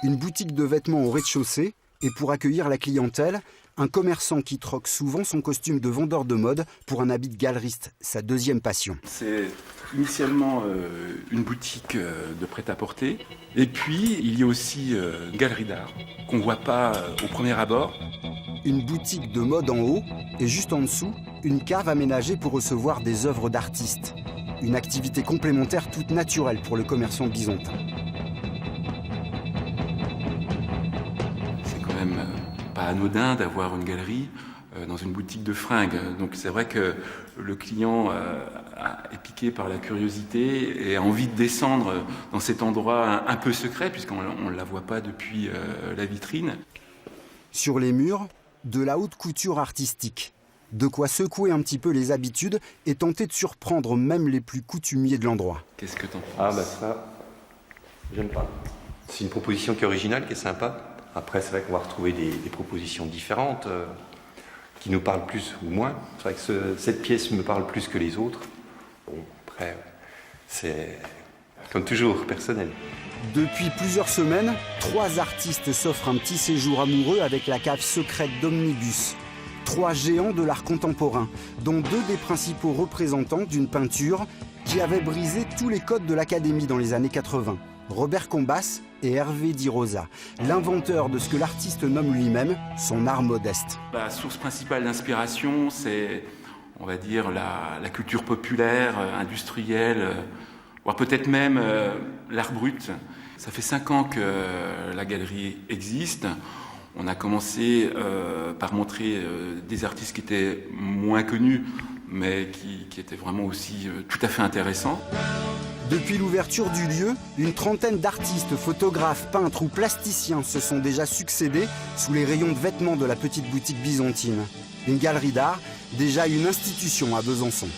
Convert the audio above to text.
Une boutique de vêtements au rez-de-chaussée et pour accueillir la clientèle, un commerçant qui troque souvent son costume de vendeur de mode pour un habit de galeriste, sa deuxième passion. C'est initialement une boutique de prêt-à-porter. Et puis, il y a aussi une galerie d'art qu'on ne voit pas au premier abord. Une boutique de mode en haut et juste en dessous, une cave aménagée pour recevoir des œuvres d'artistes. Une activité complémentaire toute naturelle pour le commerçant byzantin. C'est quand même pas anodin d'avoir une galerie dans une boutique de fringues. Donc c'est vrai que le client est piqué par la curiosité et a envie de descendre dans cet endroit un peu secret puisqu'on ne la voit pas depuis la vitrine. Sur les murs, de la haute couture artistique. De quoi secouer un petit peu les habitudes et tenter de surprendre même les plus coutumiers de l'endroit. Qu'est-ce que t'en penses? Ah bah ça, j'aime pas. C'est une proposition qui est originale, qui est sympa. Après, c'est vrai qu'on va retrouver des propositions différentes qui nous parlent plus ou moins. C'est vrai que cette pièce me parle plus que les autres. Bon, après, c'est comme toujours personnel. Depuis plusieurs semaines, 3 artistes s'offrent un petit séjour amoureux avec la cave secrète d'Omnibus. 3 géants de l'art contemporain, dont 2 des principaux représentants d'une peinture qui avait brisé tous les codes de l'Académie dans les années 80. Robert Combas et Hervé Di Rosa, l'inventeur de ce que l'artiste nomme lui-même son art modeste. La source principale d'inspiration, c'est, on va dire, la culture populaire, industrielle, voire peut-être même l'art brut. Ça fait 5 ans que la galerie existe. On a commencé par montrer des artistes qui étaient moins connus, mais qui étaient vraiment aussi tout à fait intéressants. Depuis l'ouverture du lieu, une 30aine d'artistes, photographes, peintres ou plasticiens se sont déjà succédés sous les rayons de vêtements de la petite boutique byzantine. Une galerie d'art, déjà une institution à Besançon.